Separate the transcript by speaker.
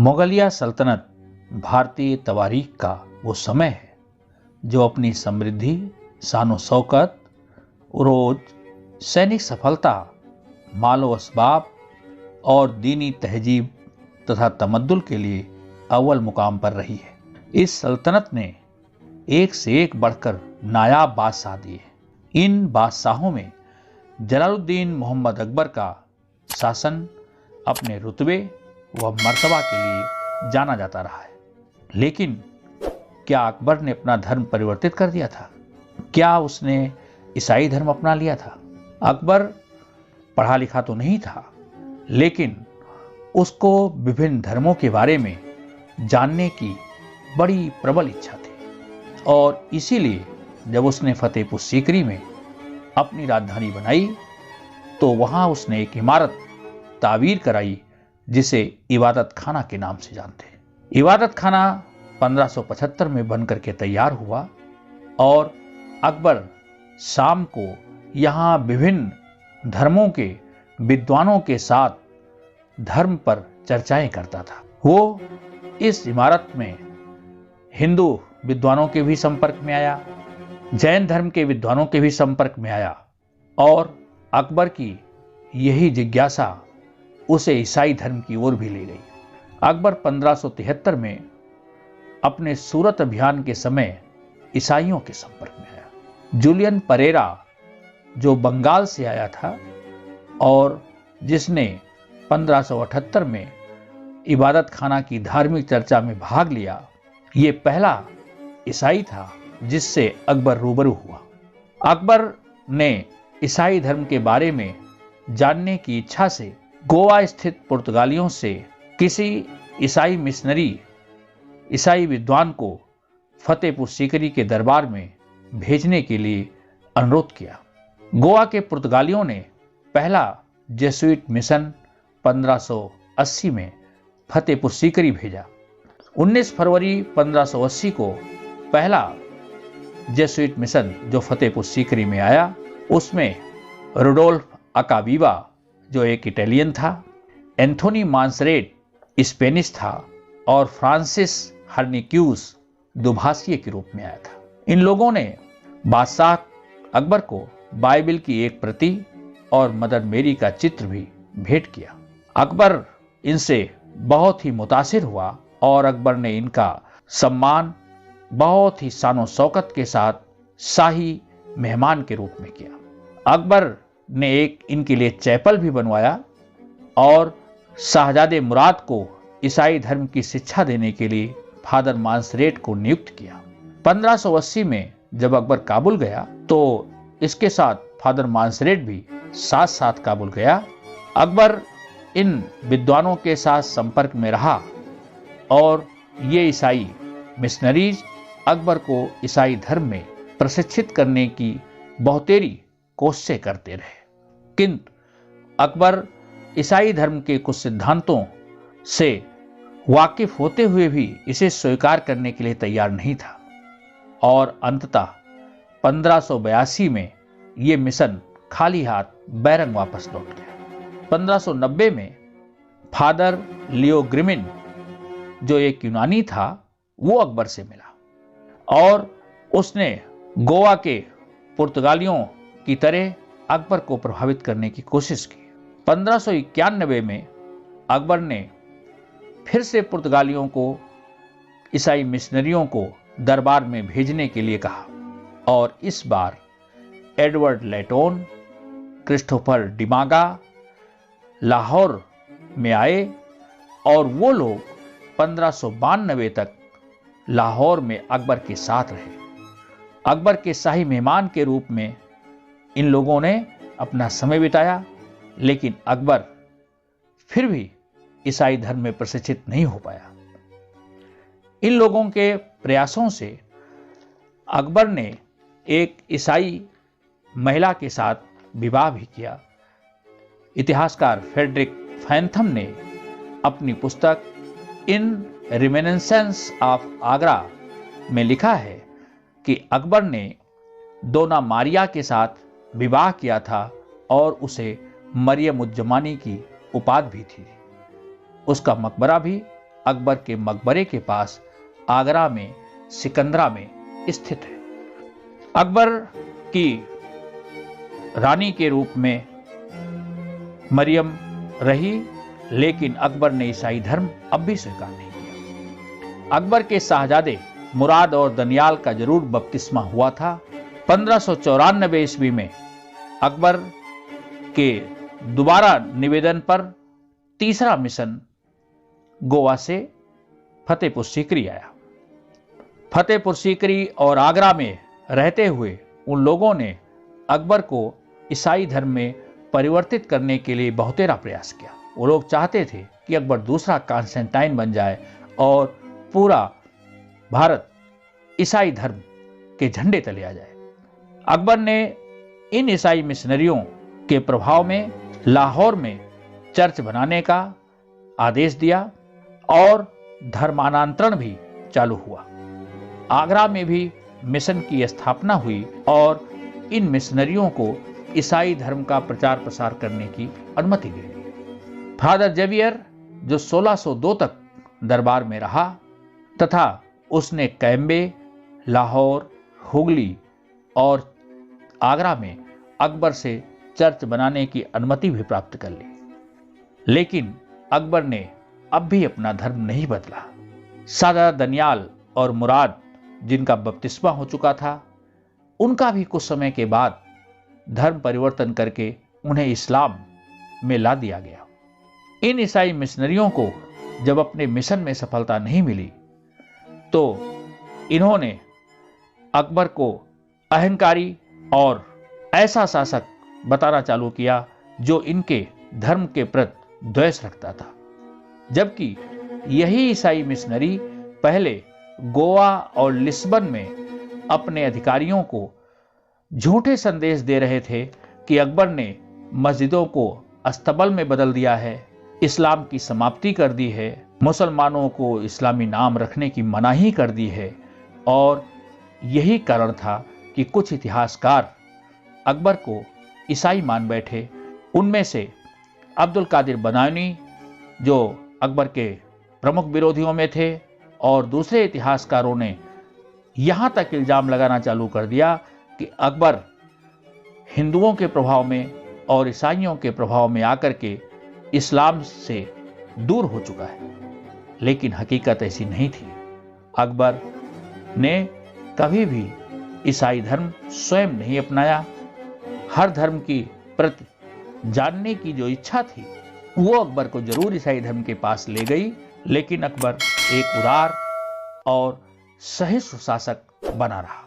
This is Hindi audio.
Speaker 1: मुगलिया सल्तनत भारतीय तवारीख का वो समय है जो अपनी समृद्धि, शानो शौकत, उरोज, सैनिक सफलता, मालो असबाब और दीनी तहजीब तथा तमद्दुल के लिए अव्वल मुकाम पर रही है। इस सल्तनत ने एक से एक बढ़कर नायाब बादशाह दिए। इन बादशाहों में जलालुद्दीन मोहम्मद अकबर का शासन अपने रुतबे व मर्तबा के लिए जाना जाता रहा है। लेकिन क्या अकबर ने अपना धर्म परिवर्तित कर दिया था? क्या उसने ईसाई धर्म अपना लिया था? अकबर पढ़ा लिखा तो नहीं था, लेकिन उसको विभिन्न धर्मों के बारे में जानने की बड़ी प्रबल इच्छा थी और इसीलिए जब उसने फतेहपुर सीकरी में अपनी राजधानी बनाई तो वहां उसने एक इमारत तामीर कराई जिसे इबादत खाना के नाम से जानते हैं। इबादत खाना 1575 में बनकर के तैयार हुआ और अकबर शाम को यहाँ विभिन्न धर्मों के विद्वानों के साथ धर्म पर चर्चाएं करता था। वो इस इमारत में हिंदू विद्वानों के भी संपर्क में आया, जैन धर्म के विद्वानों के भी संपर्क में आया और अकबर की यही जिज्ञासा उसे ईसाई धर्म की ओर भी ले गई। अकबर 1573 में अपने सूरत अभियान के समय ईसाइयों के संपर्क में आया। जूलियन परेरा जो बंगाल से आया था और जिसने 1578 में इबादत खाना की धार्मिक चर्चा में भाग लिया, ये पहला ईसाई था जिससे अकबर रूबरू हुआ। अकबर ने ईसाई धर्म के बारे में जानने की इच्छा से गोवा स्थित पुर्तगालियों से किसी ईसाई मिशनरी, ईसाई विद्वान को फतेहपुर सीकरी के दरबार में भेजने के लिए अनुरोध किया। गोवा के पुर्तगालियों ने पहला जेसुइट मिशन 1580 में फतेहपुर सीकरी भेजा। 19 फरवरी 1580 को पहला जेसुइट मिशन जो फतेहपुर सीकरी में आया, उसमें रुडोल्फ अकावीवा जो एक इटालियन था, एंथोनी मांसरेट स्पेनिश था और फ्रांसिस हर्निक्यूस दुभाषीय के रूप में आया था। इन लोगों ने बादशाह अकबर को बाइबिल की एक प्रति और मदर मेरी का चित्र भी भेंट किया। अकबर इनसे बहुत ही मुतासिर हुआ और अकबर ने इनका सम्मान बहुत ही शानो शौकत के साथ शाही मेहमान के रूप में किया। अकबर ने एक इनके लिए चैपल भी बनवाया और शाहजादे मुराद को ईसाई धर्म की शिक्षा देने के लिए फादर मांसरेट को नियुक्त किया। 1580 में जब अकबर काबुल गया तो इसके साथ फादर मांसरेट भी साथ साथ काबुल गया। अकबर इन विद्वानों के साथ संपर्क में रहा और ये ईसाई मिशनरीज अकबर को ईसाई धर्म में प्रशिक्षित करने की बहुतेरी कोशिशें करते रहे, किंतु अकबर ईसाई धर्म के कुछ सिद्धांतों से वाकिफ होते हुए भी इसे स्वीकार करने के लिए तैयार नहीं था और अंततः 1582 में यह मिशन खाली हाथ बैरंग वापस लौट गया। 1590 में फादर लियो ग्रिमिन जो एक यूनानी था, वो अकबर से मिला और उसने गोवा के पुर्तगालियों की तरह अकबर को प्रभावित करने की कोशिश की। 1591 में अकबर ने फिर से पुर्तगालियों को ईसाई मिशनरियों को दरबार में भेजने के लिए कहा और इस बार एडवर्ड लेटोन, क्रिस्टोफर डिमागा लाहौर में आए और वो लोग 1592 तक लाहौर में अकबर के साथ रहे। अकबर के शाही मेहमान के रूप में इन लोगों ने अपना समय बिताया, लेकिन अकबर फिर भी ईसाई धर्म में प्रशिक्षित नहीं हो पाया। इन लोगों के प्रयासों से अकबर ने एक ईसाई महिला के साथ विवाह भी किया। इतिहासकार फ्रेडरिक फैंथम ने अपनी पुस्तक इन रिमेनेंसेंस ऑफ आगरा में लिखा है कि अकबर ने दोना मारिया के साथ विवाह किया था और उसे मरियम उज जमानी की उपाधि भी थी। उसका मकबरा भी अकबर के मकबरे के पास आगरा में सिकंदरा में स्थित है। अकबर की रानी के रूप में मरियम रही, लेकिन अकबर ने ईसाई धर्म अब भी स्वीकार नहीं किया। अकबर के शाहजादे मुराद और दनियाल का जरूर बपतिस्मा हुआ था। 1594 ईस्वी में अकबर के दोबारा निवेदन पर तीसरा मिशन गोवा से फतेहपुर सीकरी आया। फतेहपुर सीकरी और आगरा में रहते हुए उन लोगों ने अकबर को ईसाई धर्म में परिवर्तित करने के लिए बहुतेरा प्रयास किया। वो लोग चाहते थे कि अकबर दूसरा कॉन्स्टेंटाइन बन जाए और पूरा भारत ईसाई धर्म के झंडे तले आ जाए। अकबर ने इन ईसाई मिशनरियों के प्रभाव में लाहौर में चर्च बनाने का आदेश दिया और धर्मांतरण भी चालू हुआ। आगरा में भी मिशन की स्थापना हुई और इन मिशनरियों को ईसाई धर्म का प्रचार प्रसार करने की अनुमति दी गई। फादर जेवियर जो 1602 तक दरबार में रहा तथा उसने कैम्बे, लाहौर, हुगली और आगरा में अकबर से चर्च बनाने की अनुमति भी प्राप्त कर ली, लेकिन अकबर ने अब भी अपना धर्म नहीं बदला। सादा दनियाल और मुराद जिनका बपतिस्मा हो चुका था, उनका भी कुछ समय के बाद धर्म परिवर्तन करके उन्हें इस्लाम में ला दिया गया। इन ईसाई मिशनरियों को जब अपने मिशन में सफलता नहीं मिली तो इन्होंने अकबर को अहंकारी और ऐसा शासक बताना चालू किया जो इनके धर्म के प्रति द्वेष रखता था। जबकि यही ईसाई मिशनरी पहले गोवा और लिस्बन में अपने अधिकारियों को झूठे संदेश दे रहे थे कि अकबर ने मस्जिदों को अस्तबल में बदल दिया है, इस्लाम की समाप्ति कर दी है, मुसलमानों को इस्लामी नाम रखने की मनाही कर दी है। और यही कारण था कि कुछ इतिहासकार अकबर को ईसाई मान बैठे। उनमें से अब्दुल कादिर बनानी जो अकबर के प्रमुख विरोधियों में थे, और दूसरे इतिहासकारों ने यहां तक इल्जाम लगाना चालू कर दिया कि अकबर हिंदुओं के प्रभाव में और ईसाइयों के प्रभाव में आकर के इस्लाम से दूर हो चुका है, लेकिन हकीकत ऐसी नहीं थी। अकबर ने कभी भी ईसाई धर्म स्वयं नहीं अपनाया। हर धर्म की प्रति जानने की जो इच्छा थी वो अकबर को जरूर ईसाई धर्म के पास ले गई, लेकिन अकबर एक उदार और सहिष्णु शासक बना रहा।